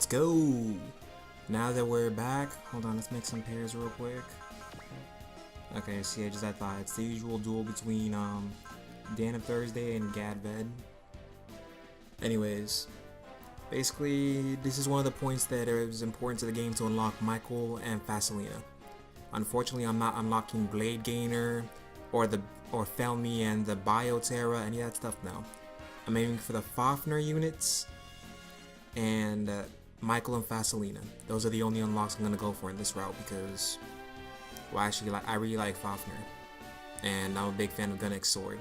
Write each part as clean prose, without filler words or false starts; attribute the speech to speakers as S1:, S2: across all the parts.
S1: go. Now that we're back, hold on, let's make some pairs real quick. Okay, so yeah, just I thought it's the usual duel between Dan of Thursday and Gadved. Anyways, basically this is one of the points that is important to the game to unlock Michael and Fasalina. Unfortunately, I'm not unlocking Blade Gainer or Felmy and the Bioterra, any of that stuff now. I'm aiming for the Fafnir units and Michael and Fasalina. Those are the only unlocks I'm gonna go for in this route because, well, actually, I really like Fafnir, and I'm a big fan of Gunnick's sword,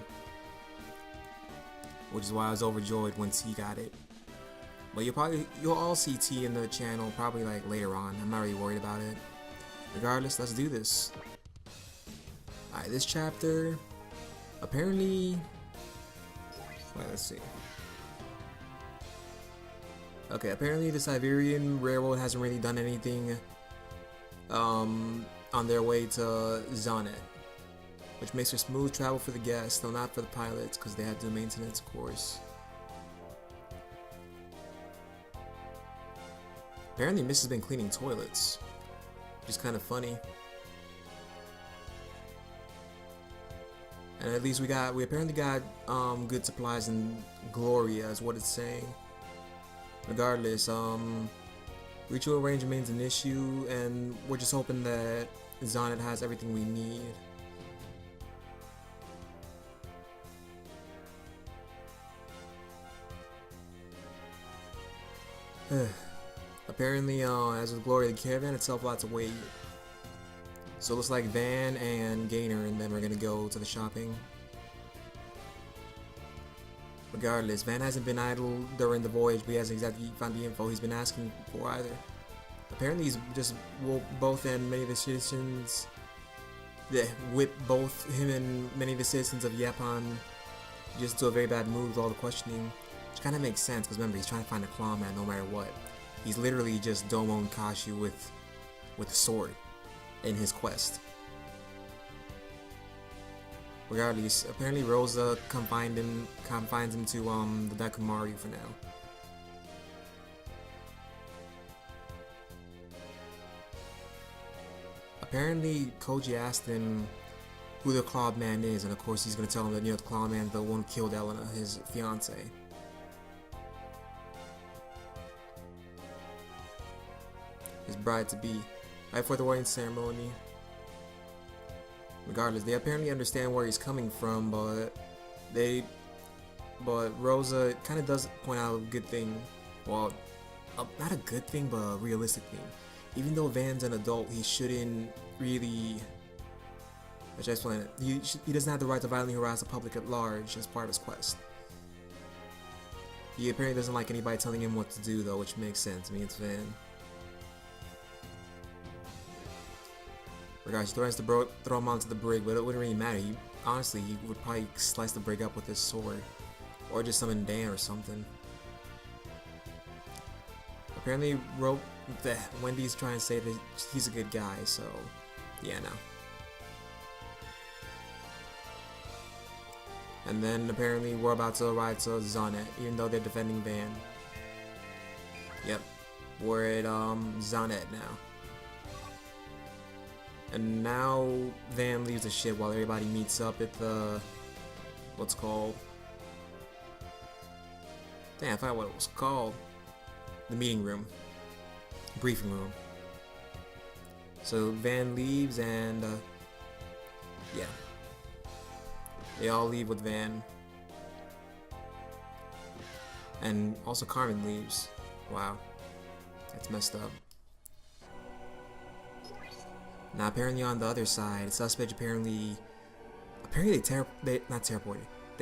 S1: which is why I was overjoyed when T got it. But you'll all see T in the channel probably like later on. I'm not really worried about it. Regardless, let's do this. Alright, this chapter apparently. Wait, let's see. Okay, apparently the Siberian Railroad hasn't really done anything on their way to Zonet, which makes for smooth travel for the guests, though not for the pilots because they have to do maintenance, of course. Apparently Miss has been cleaning toilets, which is kind of funny. And at least we apparently got good supplies in Gloria is what it's saying. Regardless, ritual range remains an issue, and we're just hoping that Zonet has everything we need. Apparently, as with Gloria, the caravan itself will have to wait. So it looks like Van and Gainer, and then we're gonna go to the shopping. Regardless, Van hasn't been idle during the voyage, but he hasn't exactly found the info he's been asking for either. Apparently he's just both and many of the citizens, whipped both him and many of the citizens of Yapan just to a very bad mood with all the questioning, which kind of makes sense because remember, he's trying to find a Clawman no matter what. He's literally just Domo and Kashu with a sword in his quest. Regardless, apparently Rosa confines him to the Dakumaru for now. Apparently Koji asked him who the Clawman is, and of course he's gonna tell him that the Clawman, the one who killed Elena, his fiance. His bride to be, right before the wedding ceremony. Regardless, they apparently understand where he's coming from, but Rosa kind of does point out a good thing. Well, not a good thing, but a realistic thing. Even though Van's an adult, he shouldn't really. I should explain it. He doesn't have the right to violently harass the public at large as part of his quest. He apparently doesn't like anybody telling him what to do, though, which makes sense. I mean, it's Van. Regardless, he threatens to throw him onto the brig, but it wouldn't really matter. Honestly, he would probably slice the brig up with his sword, or just summon Dan or something. Apparently, Wendy's trying to say that he's a good guy, so yeah, no. And then apparently we're about to arrive to Zonet, even though they're defending Van. Yep, we're at Zonet now. And now Van leaves the ship while everybody meets up at the what's called. Damn, I forgot what it was called. The meeting room, briefing room. So Van leaves, and yeah, they all leave with Van, and also Carmen leaves. Wow, that's messed up. Now apparently on the other side, suspect apparently they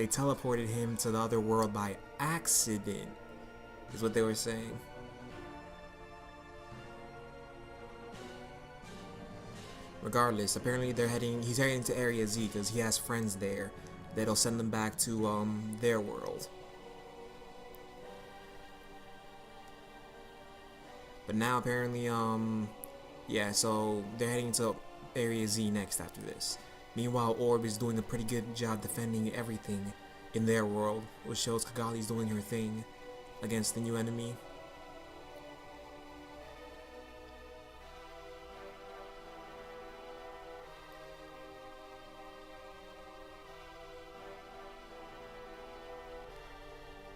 S1: teleported him to the other world by accident, is what they were saying. Regardless, apparently he's heading to Area Z because he has friends there that'll send them back to their world. But now apparently yeah, so they're heading to Area Z next after this. Meanwhile, Orb is doing a pretty good job defending everything in their world, which shows Kigali's doing her thing against the new enemy.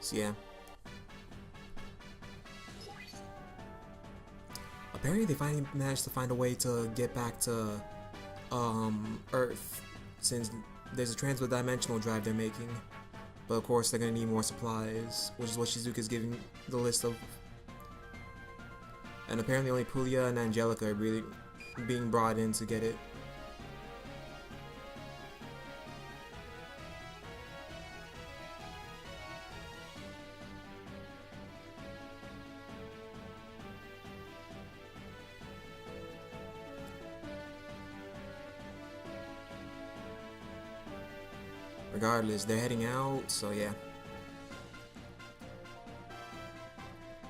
S1: So yeah. Apparently they finally managed to find a way to get back to Earth, since there's a transdimensional drive they're making. But of course they're gonna need more supplies, which is what Shizuka's giving the list of. And apparently only Pulia and Angelica are really being brought in to get it. Regardless, they're heading out, so yeah.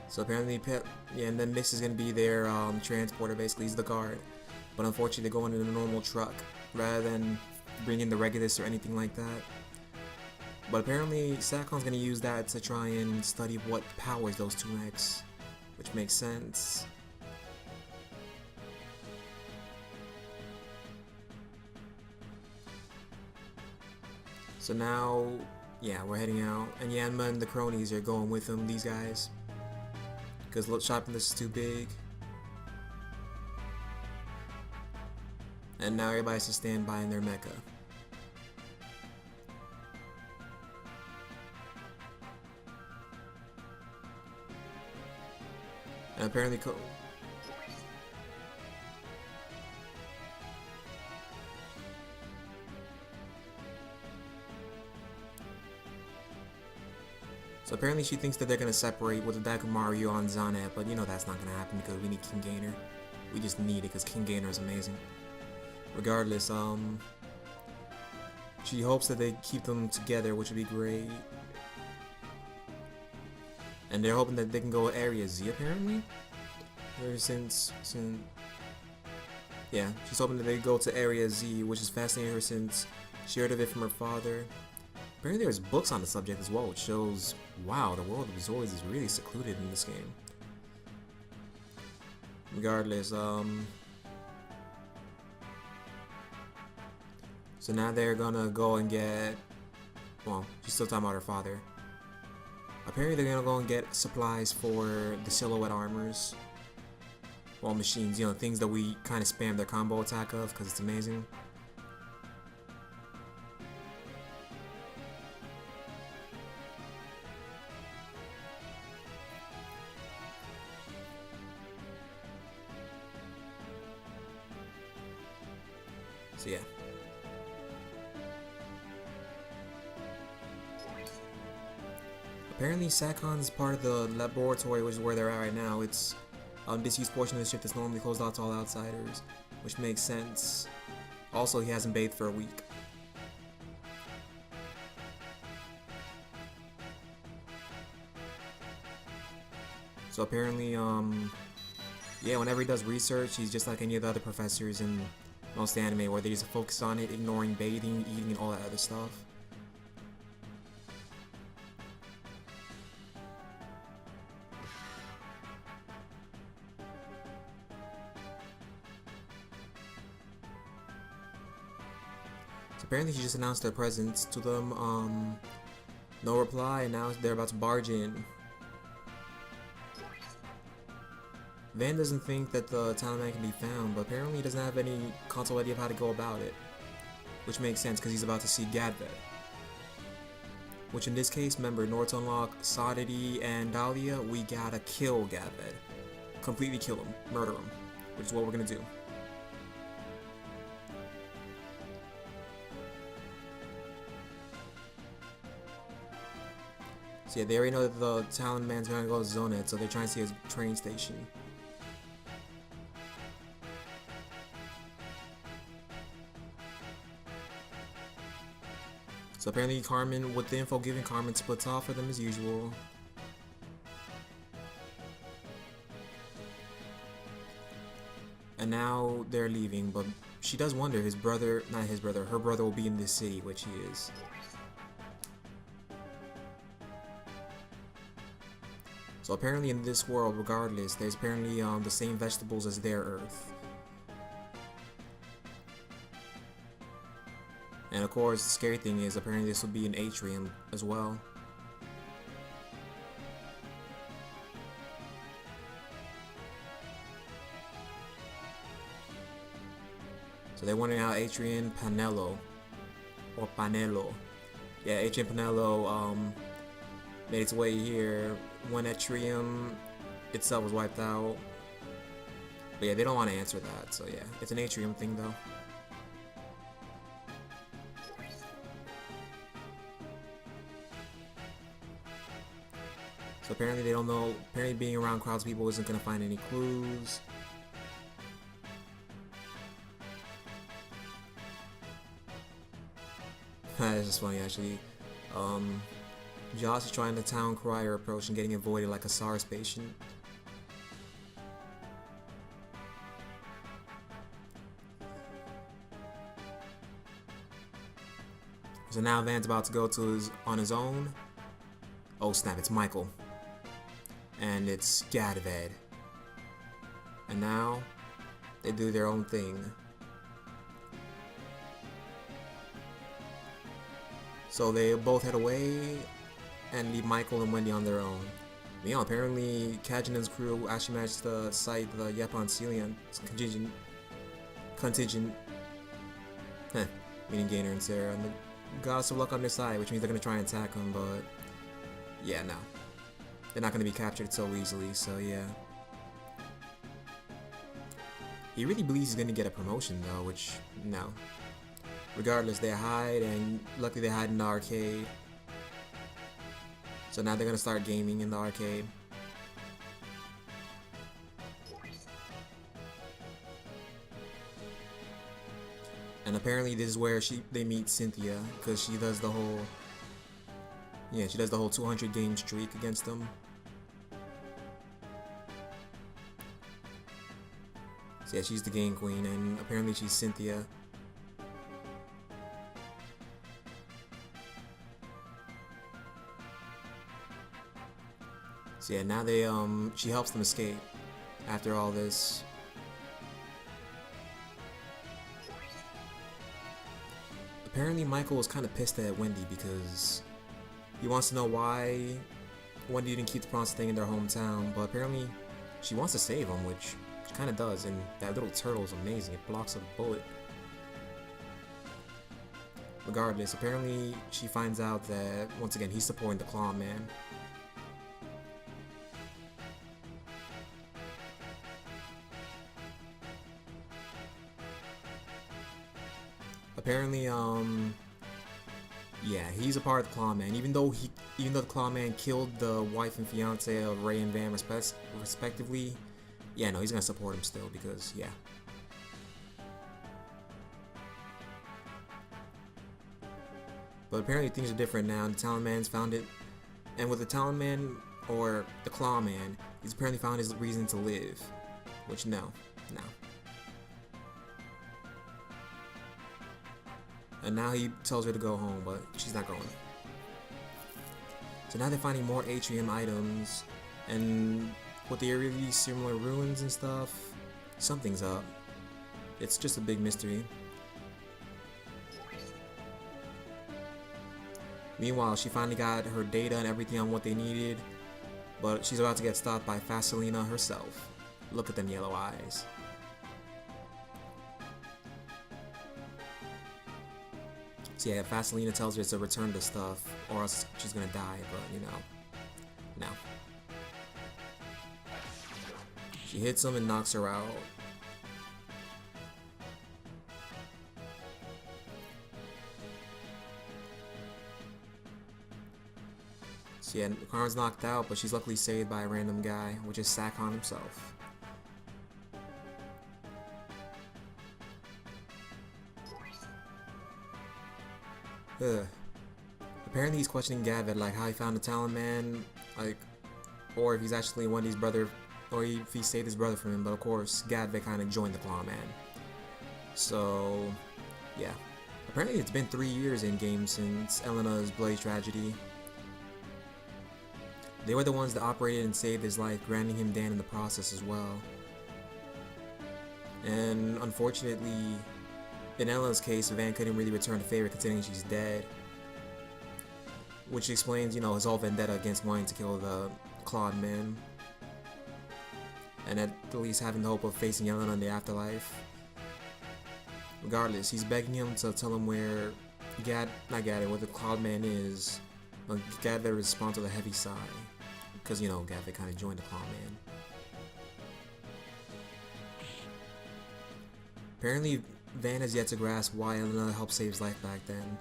S1: So apparently, yeah, and then Mix is gonna be their transporter. Basically, he's the guard. But unfortunately, they're going in a normal truck rather than bringing the Regulus or anything like that. But apparently, Satcon's gonna use that to try and study what powers those two mechs, which makes sense. So now, yeah, we're heading out, and Yanma and the cronies are going with him, these guys. Because shopping this is too big. And now everybody has to stand by in their mecha. And apparently So apparently she thinks that they're gonna separate with the Dakumaru on Zanet, but you know that's not gonna happen because we need King Gainer. We just need it because King Gainer is amazing. Regardless, she hopes that they keep them together, which would be great. And they're hoping that they can go Area Z apparently. Ever since yeah, she's hoping that they go to Area Z, which is fascinating her since she heard of it from her father. Apparently there's books on the subject as well, which shows, wow, the world of Zoids is really secluded in this game. Regardless, so now they're gonna go and get, well, she's still talking about her father. Apparently they're gonna go and get supplies for the silhouette armors. Well, machines, you know, things that we kind of spam their combo attack of because it's amazing. So yeah. Apparently Satcon is part of the laboratory, which is where they're at right now. It's disused portion of the ship that's normally closed out to all outsiders, which makes sense. Also, he hasn't bathed for a week. So apparently, yeah, whenever he does research, he's just like any of the other professors in most anime, where they just focus on it, ignoring bathing, eating, and all that other stuff. So apparently she just announced their presence to them, no reply, and now they're about to barge in. Van doesn't think that the talent man can be found, but apparently he doesn't have any console idea of how to go about it. Which makes sense, because he's about to see gadved. Which in this case, remember, in order to unlock Sadity and Dahlia, we gotta kill gadved. Completely kill him, murder him, which is what we're gonna do. So yeah, they already know that the talent man's gonna go to Zonet, so they're trying to see his train station. So apparently Carmen, with the info given, Carmen splits off for them as usual. And now they're leaving, but she does wonder, his brother, not his brother, her brother will be in this city, which he is. So apparently in this world, regardless, there's apparently the same vegetables as their Earth. And of course, the scary thing is apparently this will be an atrium as well. So they're wondering how Atrian Panello, or Panello, yeah, Atrian Panello made its way here when Atrium itself was wiped out. But yeah, they don't want to answer that, so yeah, it's an Atrium thing though. So apparently they don't know, apparently being around crowds of people isn't going to find any clues. It's just funny actually. Josh is trying the town crier approach and getting avoided like a SARS patient. So now Van's about to go to on his own. Oh snap, it's Michael. And it's Gadved. And now they do their own thing. So they both head away and leave Michael and Wendy on their own. You know, apparently Kajinen's crew actually managed to sight the Yapan Celian contingent, meaning Gainer and Sarah, and the gods of luck on their side, which means they're gonna try and attack them, but yeah, no. They're not gonna be captured so easily, so yeah. He really believes he's gonna get a promotion though, which, no. Regardless, they hide, and luckily they hide in the arcade. So now they're gonna start gaming in the arcade. And apparently this is where they meet Cynthia, because she does the whole 200 game streak against them. So yeah, she's the game queen, and apparently she's Cynthia. So yeah, now she helps them escape after all this. Apparently Michael was kind of pissed at Wendy because he wants to know why Wendy didn't keep the promise staying in their hometown, but apparently she wants to save him, which she kind of does, and that little turtle is amazing. It blocks a bullet. Regardless, apparently she finds out that, once again, he's supporting the Claw Man. Apparently, yeah, he's a part of the Claw Man. Even though the Claw Man killed the wife and fiance of Ray and Van respectively, yeah, no, he's gonna support him still because, yeah. But apparently things are different now. The Talon Man's found it, and with the Talon Man or the Claw Man, he's apparently found his reason to live, which no. And now he tells her to go home, but she's not going. So now they're finding more atrium items, and with the eerily similar ruins and stuff, something's up. It's just a big mystery. Meanwhile, she finally got her data and everything on what they needed, but she's about to get stopped by Fasalina herself. Look at them yellow eyes. So yeah, Fasalina tells her to return the stuff, or else she's gonna die, but you know, no. She hits him and knocks her out. So yeah, Karen's knocked out, but she's luckily saved by a random guy, which is Sakon himself. Ugh. Apparently he's questioning Gadved, like how he found the Talon Man, like, or if he's actually Wendy's brother, or if he saved his brother from him, but of course, Gadved kind of joined the Claw Man. So, yeah. Apparently it's been 3 years in game since Elena's bloody tragedy. They were the ones that operated and saved his life, granting him Dan in the process as well. And unfortunately, in Elena's case, Van couldn't really return the favor considering she's dead. Which explains, you know, his whole vendetta against wanting to kill the Clawed Man. And at least having the hope of facing Elena in the afterlife. Regardless, he's begging him to tell him where where the Cloud Man is. But Gadved responds with a heavy sigh. Because, you know, Gadved kind of joined the Cloud Man. Apparently, Van has yet to grasp why Elena helped save his life back then.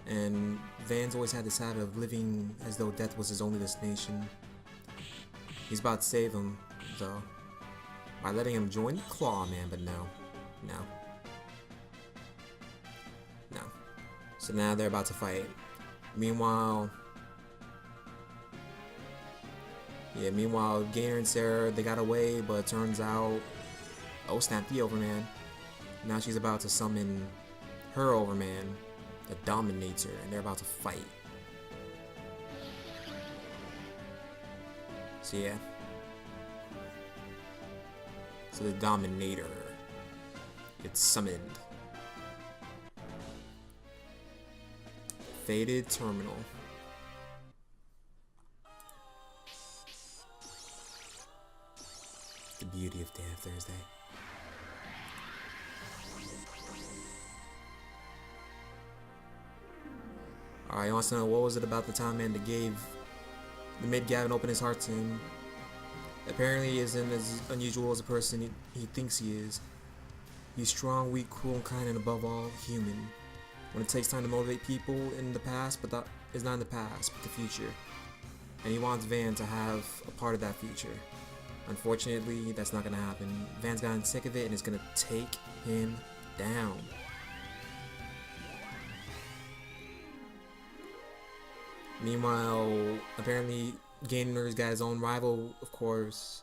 S1: And Van's always had this habit of living as though death was his only destination. He's about to save him, though, by letting him join the Claw Man, but no. So now they're about to fight. Meanwhile, Gainer and Sarah, they got away, but it turns out, oh snap, the Overman. Now she's about to summon her Overman, the Dominator, and they're about to fight. So yeah. So the Dominator gets summoned. Faded Terminal. The beauty of Day of Thursday. Alright, I want to know, what was it about the time man that made Gavin open his heart to him? Apparently he isn't as unusual as a person he thinks he is. He's strong, weak, cruel, and kind, and above all, human. When it takes time to motivate people in the past, but that is not in the past, but the future. And he wants Van to have a part of that future. Unfortunately, that's not gonna happen. Van's gotten sick of it and is gonna take him down. Meanwhile, apparently Gainer's got his own rival, of course.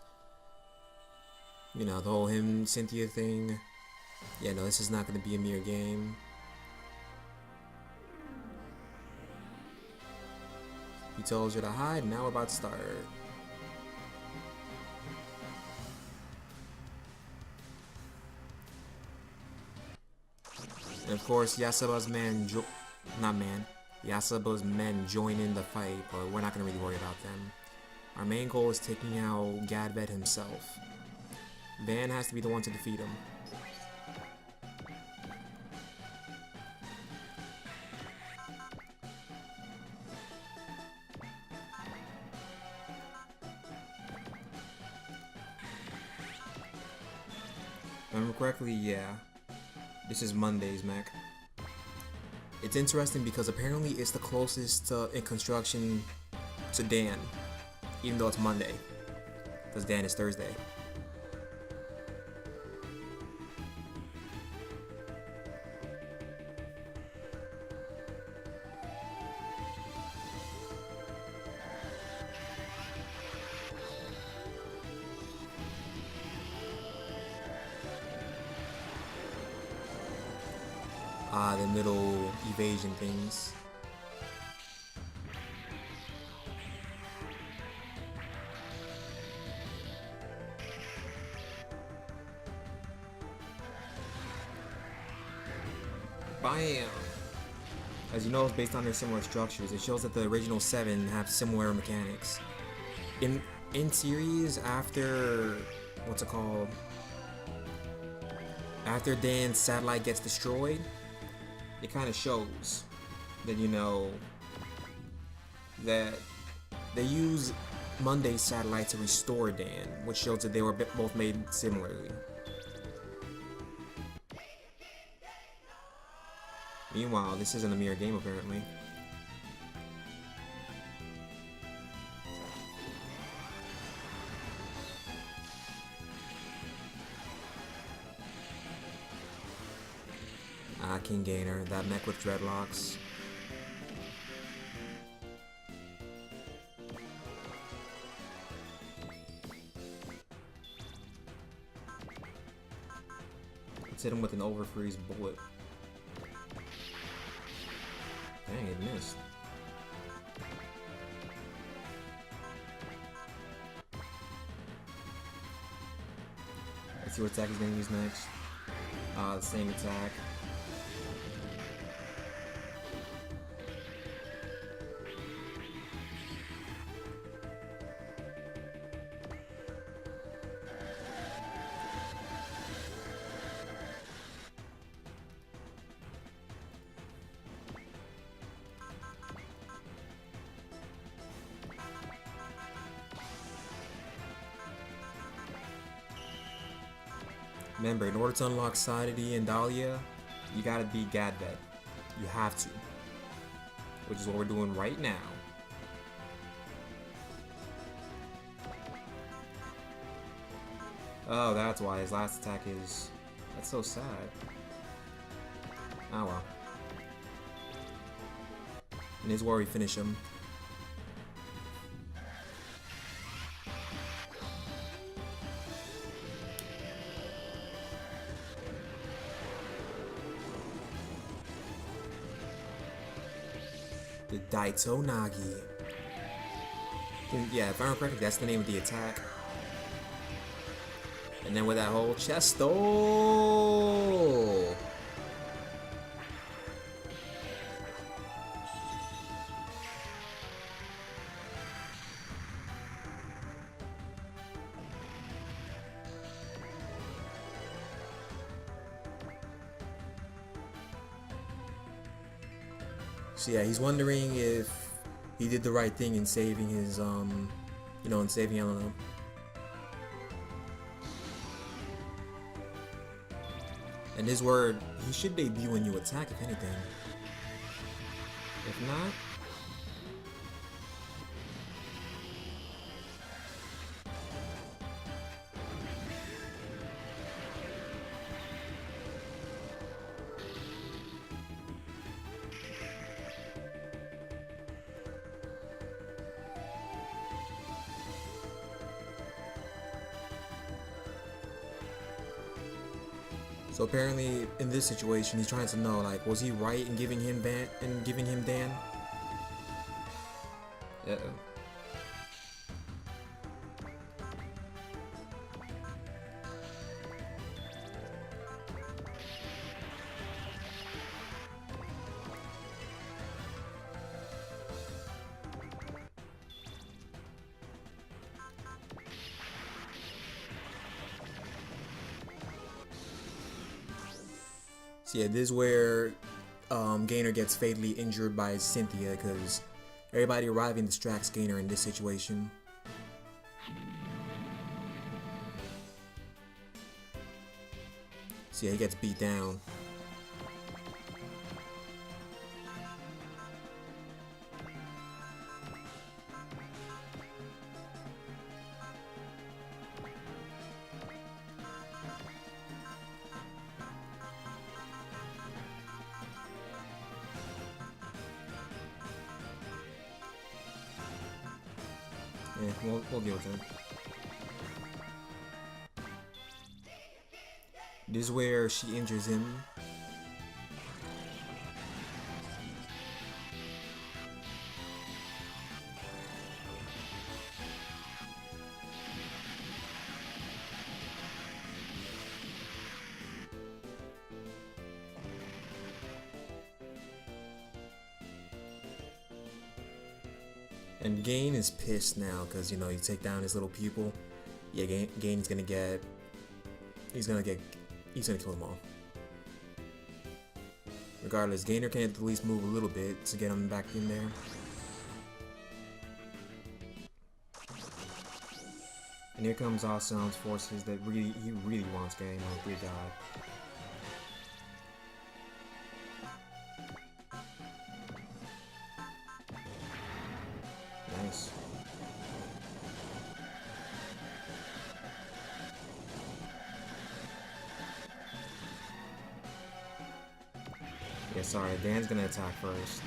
S1: You know, the whole him Cynthia thing. Yeah, no, this is not gonna be a mere game. He tells you to hide, now we're about to start. And of course, Yasaba's men join in the fight, but we're not gonna really worry about them. Our main goal is taking out Gadved himself. Van has to be the one to defeat him. If I remember correctly, yeah. This is Monday's mech. It's interesting because apparently it's the closest in construction to Dan, even though it's Monday, because Dan is Thursday. The middle evasion things. Bam! As you know, it's based on their similar structures. It shows that the original 7 have similar mechanics. In series, after what's it called? After Dan's satellite gets destroyed, it kind of shows that, you know, that they use Monday's satellite to restore Dan, which shows that they were both made similarly. Meanwhile, this isn't a mere game apparently. King Gainer, that mech with dreadlocks. Let's hit him with an overfreeze bullet. Dang, it missed. Let's see what attack he's gonna use next. The same attack. Remember, in order to unlock Sadity and Dahlia, you gotta be gadved. You have to. Which is what we're doing right now. Oh, that's why his last attack is... That's so sad. Oh well. And here's where we finish him. The Daito Nagi. Yeah, if I remember correctly, that's the name of the attack. And then with that whole chesto. So yeah, he's wondering if he did the right thing in saving his, you know, in saving Elena. And his word, he should debut when you attack, if anything. If not... So apparently, in this situation, he's trying to know, like, was he right in giving him Dan? Uh-oh. So yeah, this is where Gainer gets fatally injured by Cynthia, because everybody arriving distracts Gainer in this situation. So yeah, he gets beat down. Yeah, we'll deal with it. This is where she injures him. And Gain is pissed now because, you know, you take down his little pupil. Yeah, Gain's gonna get... He's gonna kill them all. Regardless, Gainer can at least move a little bit to get him back in there. And here comes Asam's forces that he really wants Gain, oh dear god. Nice. Yeah, sorry, Dan's gonna attack first.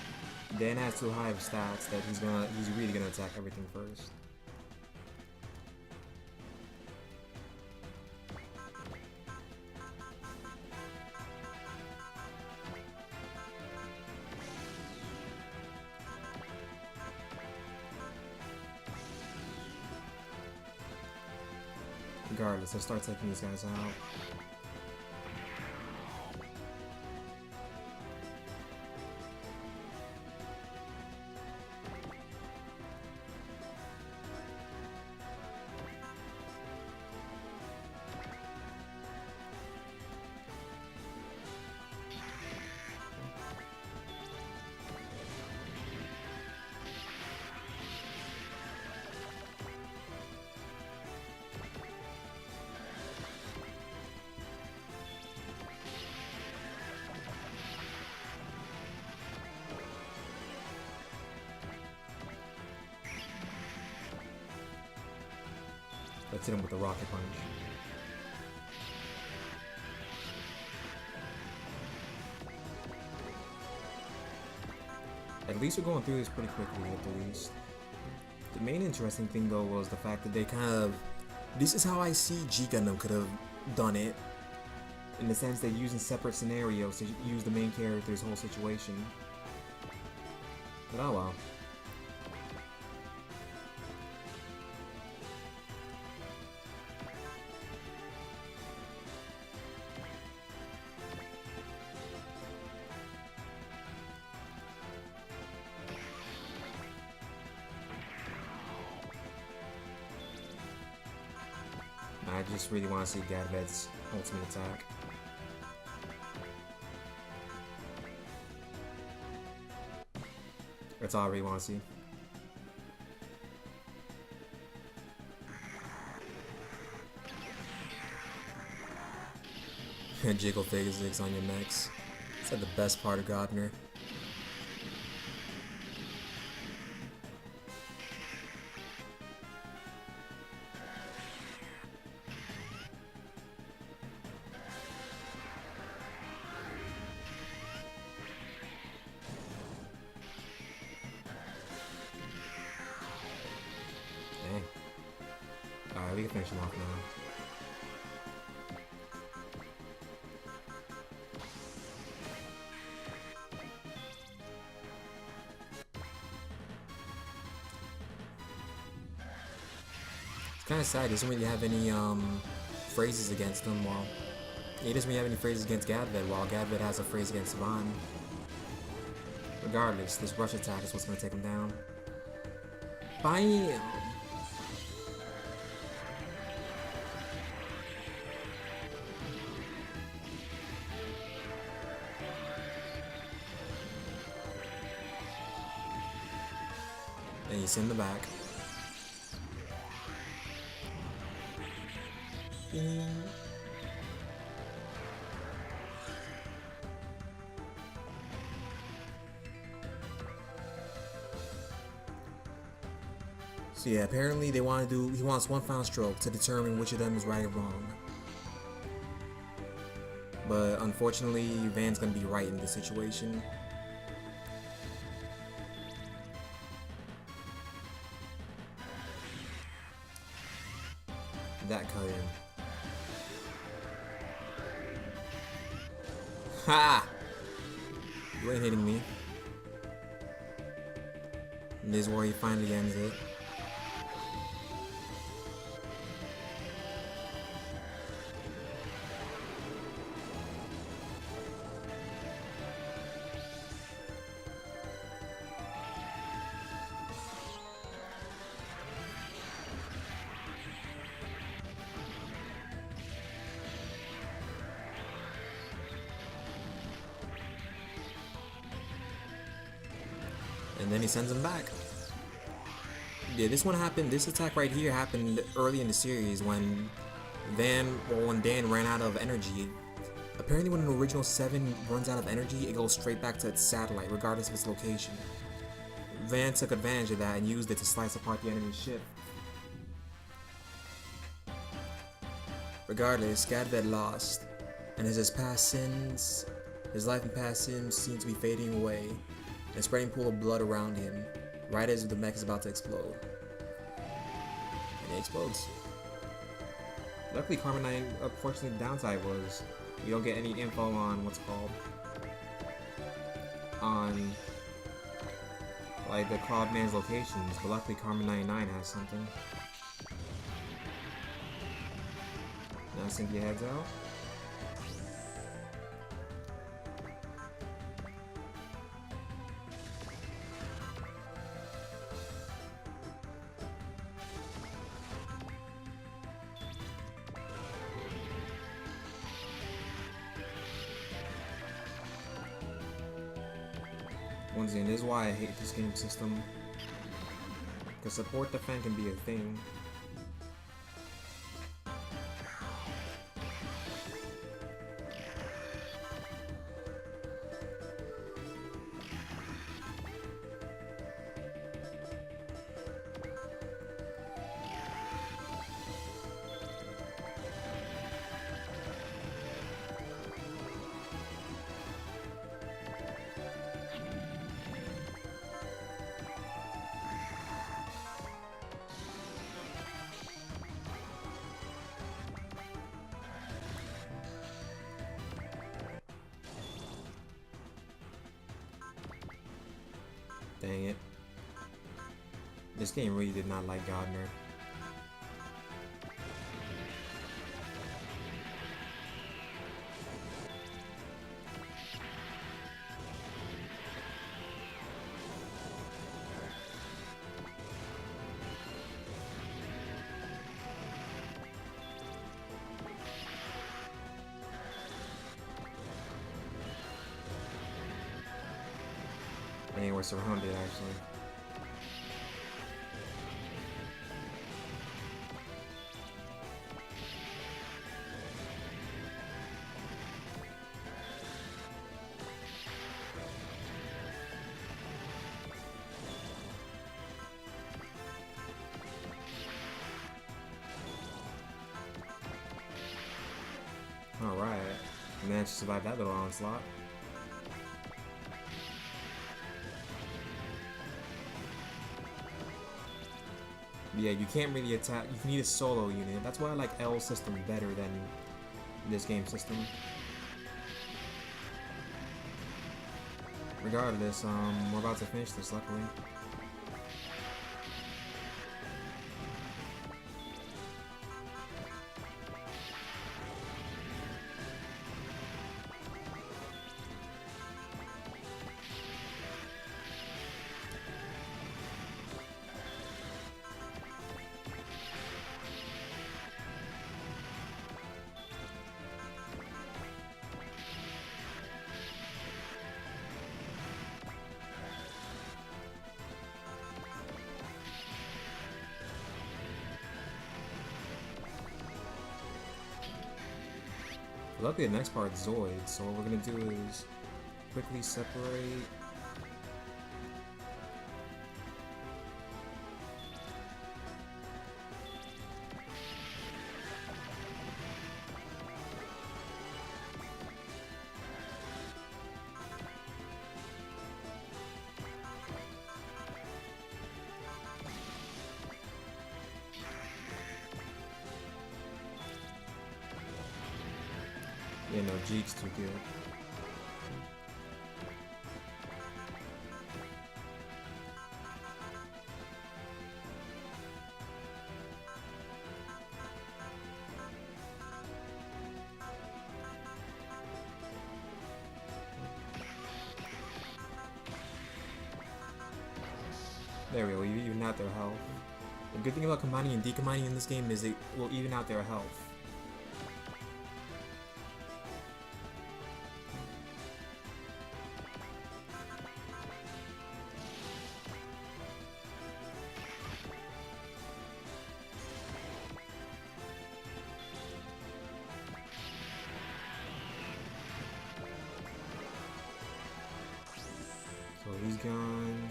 S1: Dan has too high of stats that he's really gonna attack everything first. Regardless, let's start taking these guys out. Let's hit him with the rocket punch. At least we're going through this pretty quickly, at the least. The main interesting thing though was the fact that they kind of... This is how I see G Gundam could have done it. In the sense they're using separate scenarios to use the main character's whole situation. But oh well. I just really want to see Gadved's ultimate attack. That's all I really want to see. Jiggle physics on your necks. It's like the best part of Godner. Alright, we can finish him off now. It's kind of sad, he doesn't really have any phrases against him, while he doesn't really have any phrases against Gadved, while Gadved has a phrase against Savan. Regardless, this rush attack is what's going to take him down. Bam! And you send the back. Bing. So yeah, apparently they want to do. He wants one final stroke to determine which of them is right or wrong. But unfortunately, Van's gonna be right in this situation. That cut him. Ha! You ain't hitting me. And this is where he finally ends it. And then he sends him back. Yeah, this one happened, this attack right here happened early in the series when Dan ran out of energy. Apparently when an original 7 runs out of energy, it goes straight back to its satellite, regardless of its location. Van took advantage of that and used it to slice apart the enemy's ship. Regardless, Gadved lost, and as his life and past sins seem to be fading away, and spreading pool of blood around him, right as the mech is about to explode. And it explodes. Luckily, Carbon 9, unfortunately, the downside was you don't get any info on what's called on like the Cloudman's locations, but luckily Carbon 99 has something. Now Cynthia heads out. Once again, this is why I hate this game system. Because support defend can be a thing. Dang it. This game really did not like Gardner. Dang, we're surrounded actually. Alright. Managed to survive that little onslaught. Yeah, you can't really attack. You need a solo unit. That's why I like L's system better than this game system. Regardless, we're about to finish this, luckily. Luckily, the next part is Zoid, so what we're gonna do is quickly separate. Yeah, no, Jeek's too good. There we go, you even out their health. The good thing about combining and decombining in this game is it will even out their health. So he's gone.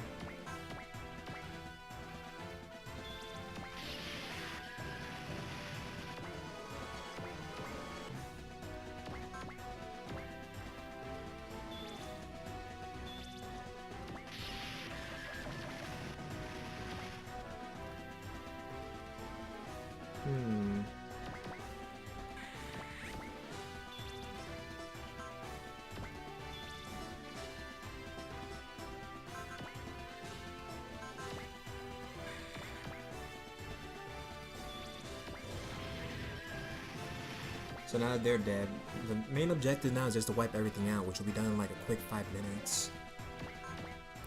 S1: So now that they're dead, the main objective now is just to wipe everything out, which will be done in like a quick 5 minutes.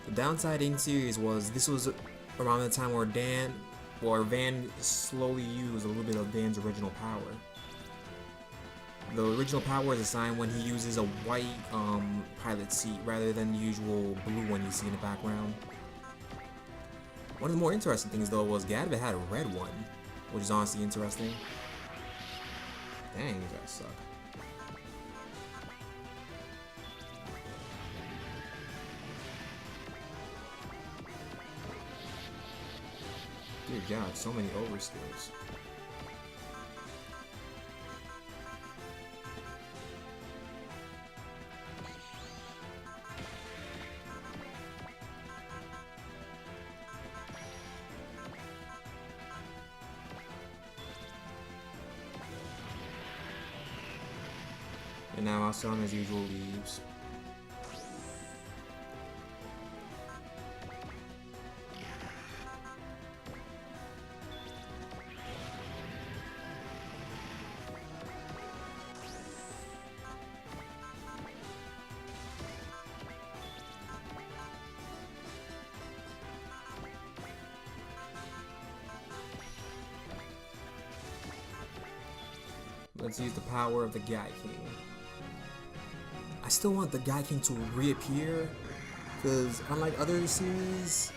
S1: The downside in series was this was around the time where Van slowly used a little bit of Dan's original power. The original power is assigned when he uses a white pilot seat rather than the usual blue one you see in the background. One of the more interesting things though was Gadved had a red one, which is honestly interesting. Dang, you guys suck. Dear God, so many overskills. And now our son, as usual, leaves. Let's use the power of the Guy King. I still want the Guy King to reappear, because unlike other series,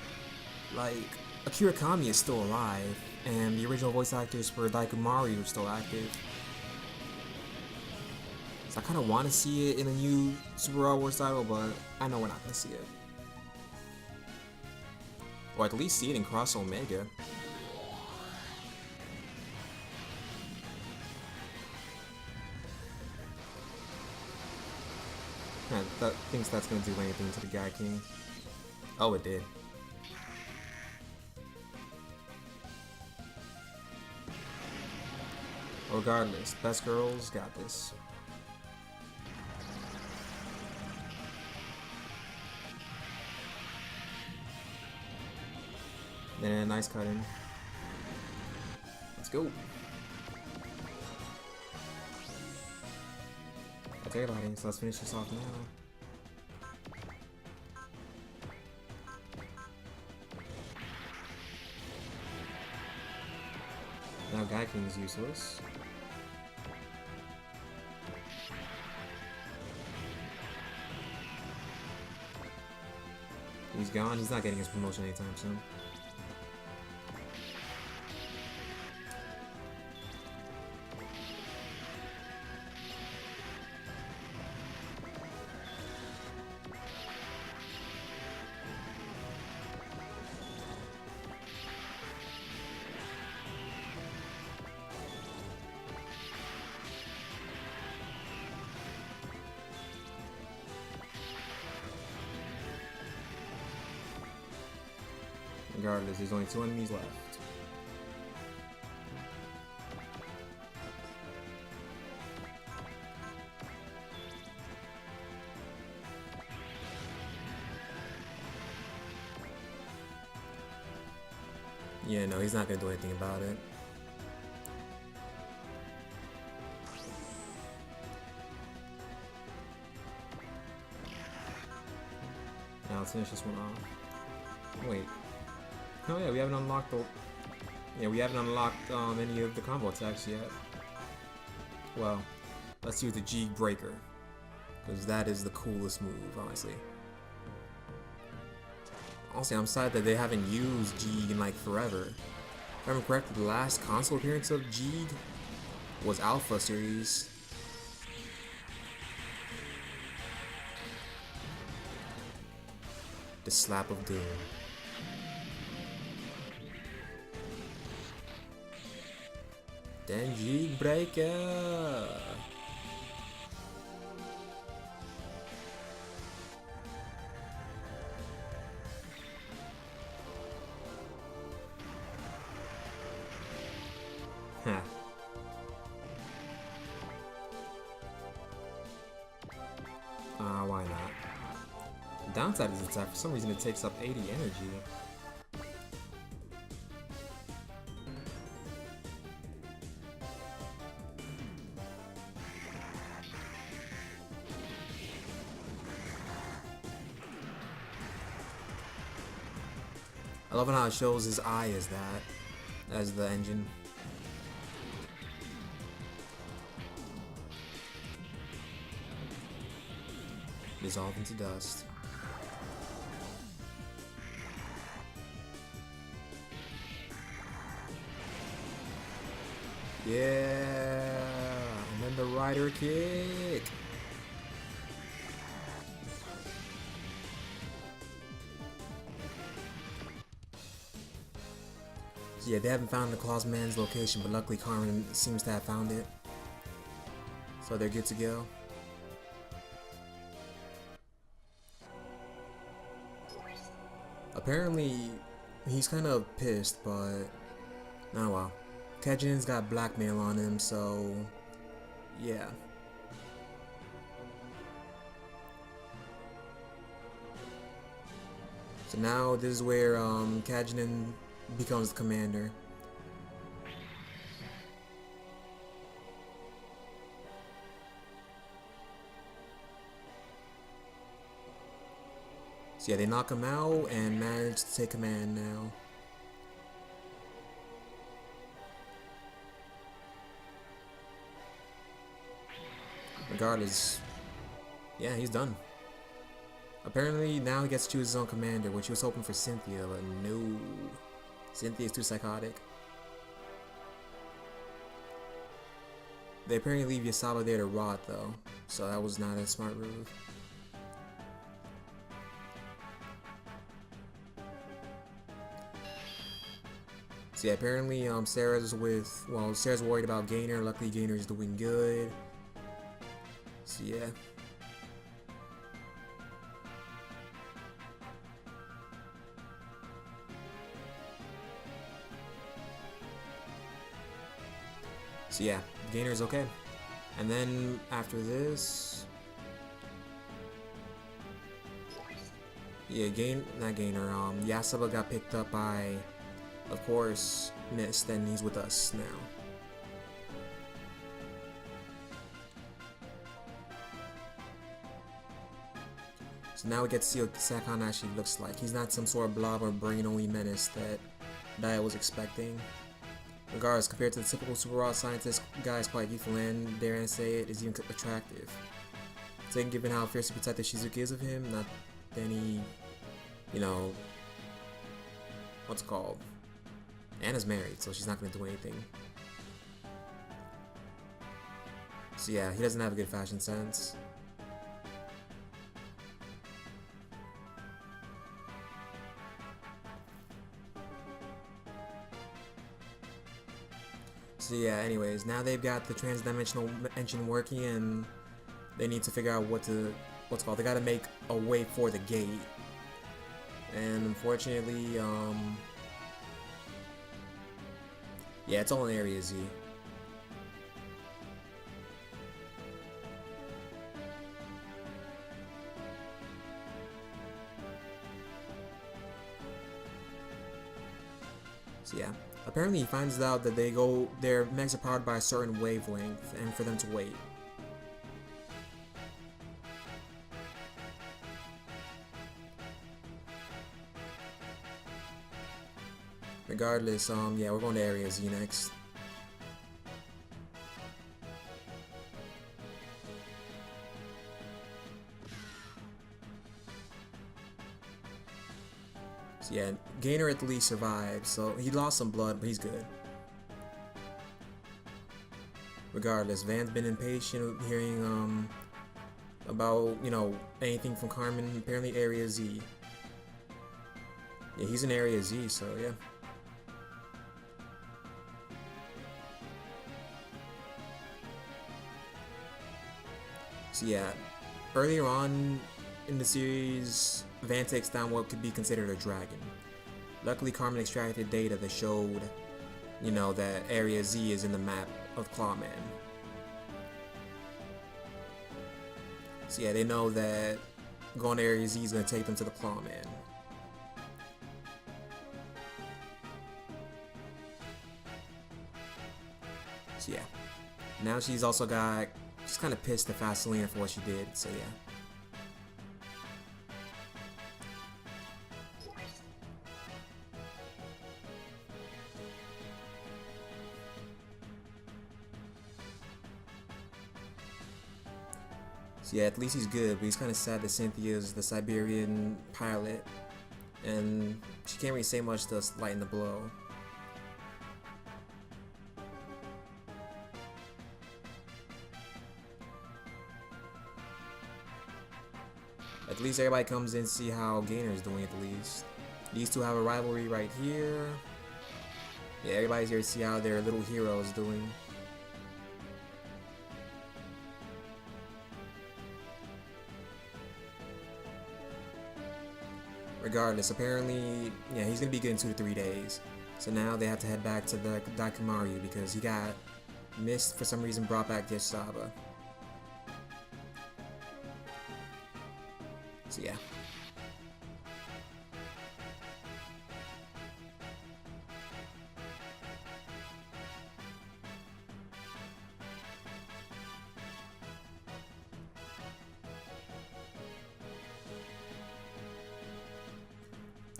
S1: like, Akira Kami is still alive, and the original voice actors for Daikumari are still active. So I kind of want to see it in a new Super Raw Wars title, but I know we're not going to see it. Or at least see it in Cross Omega. That thinks that's going to do anything to the Guy King. Oh, it did. Regardless, Best Girls got this. And nice cutting. Let's go. That's everybody, so let's finish this off now. Now Guy King is useless. He's gone. He's not getting his promotion anytime soon. Regardless, there's only 2 enemies left. Yeah, no, he's not gonna do anything about it. Now let's finish this one off. Wait. Oh yeah, we haven't unlocked the... Yeah, we haven't unlocked any of the combo attacks yet. Well, let's use the G Breaker, because that is the coolest move, honestly. Also, I'm sad that they haven't used G in like forever. If I remember correctly, the last console appearance of G was Alpha Series. The Slap of Doom. Then G Breaker. Huh. Why not? The downside is that for some reason it takes up 80 energy. I love how it shows his eye as that, as the engine. Dissolve into dust. Yeah, and then the rider kick. So yeah, they haven't found the Claws Man's location, but luckily Carmen seems to have found it. So they're good to go. Apparently, he's kind of pissed, but oh well. Kajin's got blackmail on him, so yeah. So now this is where Kajin becomes the commander. So yeah, they knock him out and manage to take command now. regardless, yeah, he's done. Apparently now he gets to choose his own commander, which he was hoping for Cynthia, but no. Cynthia's too psychotic. They apparently leave Yasaba there to rot though, so that was not a smart move. So yeah, apparently Sarah's worried about Gainer. Luckily Gainer's doing good. So yeah. So yeah, Gainer's okay. And then after this, yeah, Yasaba got picked up by, of course, Mist, and he's with us now. So now we get to see what Sakon actually looks like. He's not some sort of blob or brain-only menace that I was expecting. Regardless, compared to the typical super raw scientist, guy is quite youthful and, dare I say it, is even attractive. So given how fiercely protective Shizuki is of him, not any, you know, what's it called? Anna's married, so she's not gonna do anything. So yeah, he doesn't have a good fashion sense. So yeah, anyways, now they've got the trans-dimensional engine working, and they need to figure out what's called. They gotta make a way for the gate, and unfortunately, yeah, it's all in Area Z. So yeah. Apparently he finds out that their mechs are powered by a certain wavelength, and for them to wait. Regardless, yeah, we're going to Area Z next. So yeah, Gainer at least survived, so he lost some blood, but he's good. Regardless, Van's been impatient hearing about, you know, anything from Carmen. Apparently Area Z. Yeah, he's in Area Z, so yeah. So yeah, earlier on in the series, Van takes down what could be considered a dragon. Luckily, Carmen extracted data that showed, you know, that Area Z is in the map of Clawman. So yeah, they know that going to Area Z is going to take them to the Clawman. So yeah, now she's kind of pissed at Fasolina for what she did, so yeah. So yeah, at least he's good, but he's kind of sad that Cynthia is the Siberian pilot, and she can't really say much to lighten the blow. At least everybody comes in to see how Gainer's doing at least. These two have a rivalry right here. Yeah, everybody's here to see how their little hero is doing. Regardless, apparently, yeah, he's gonna be good in 2 to 3 days. So now they have to head back to the Daikamaru because he got missed for some reason, brought back Yasaba. So yeah.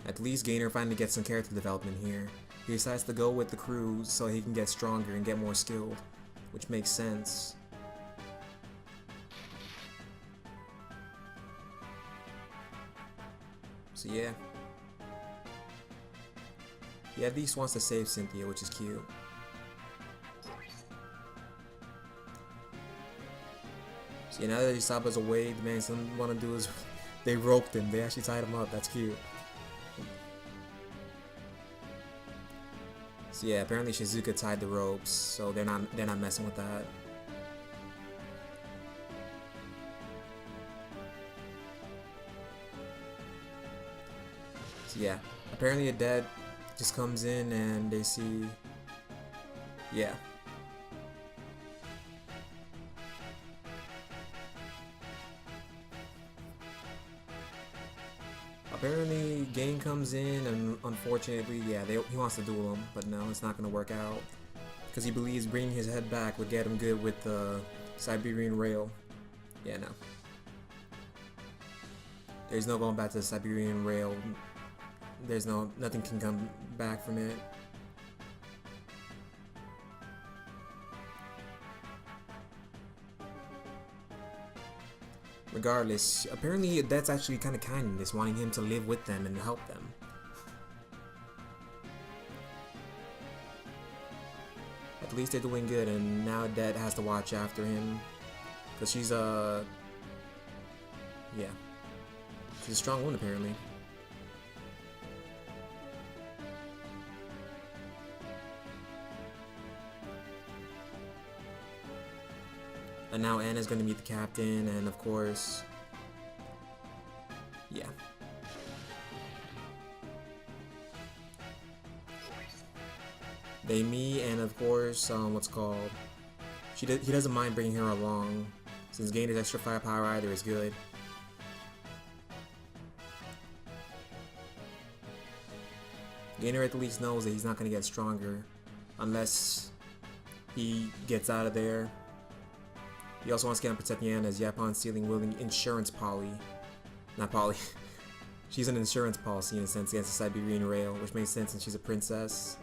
S1: At least Gainer finally gets some character development here. He decides to go with the crew so he can get stronger and get more skilled, which makes sense. So yeah. He at least wants to save Cynthia, which is cute. So yeah, now that Isaba's away, the man doesn't want to do is they roped him. They actually tied him up. That's cute. So yeah, apparently Shizuka tied the ropes, so they're not messing with that. So yeah, apparently a dead just comes in and they see, yeah. Apparently Gain comes in and unfortunately, yeah, he wants to duel him, but no, it's not going to work out. Because he believes bringing his head back would get him good with the Siberian rail. Yeah, no. There's no going back to the Siberian rail. Nothing can come back from it. Regardless, apparently that's actually kind of kindness, wanting him to live with them and help them. At least they're doing good, and now Dad has to watch after him. Because she's yeah. She's a strong one, apparently. And now Anna's gonna meet the captain, and of course, yeah. They meet, and of course, what's called? He doesn't mind bringing her along, since gaining extra firepower either is good. Gainer at least knows that he's not gonna get stronger, unless he gets out of there. He also wants to get on protect Yan as Japan's stealing willing insurance poly. Not poly. She's an insurance policy in a sense against the Siberian rail, which makes sense since she's a princess.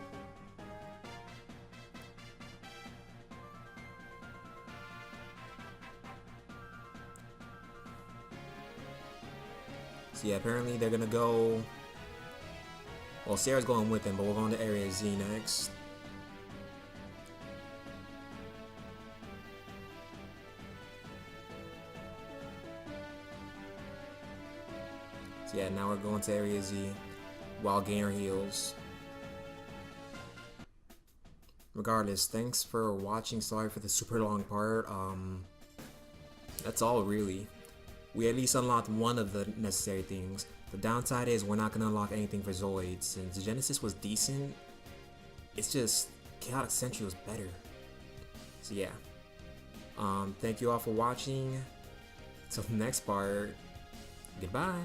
S1: So yeah, apparently they're gonna go. Well, Sarah's going with them, but we're going to Area Z next. So yeah, now we're going to Area Z while Gainer heals. Regardless, thanks for watching. Sorry for the super long part. That's all really. We at least unlocked one of the necessary things. The downside is we're not going to unlock anything for Zoids. Since Genesis was decent, it's just Chaotic Sentry was better. So yeah. Thank you all for watching. Till the next part, goodbye.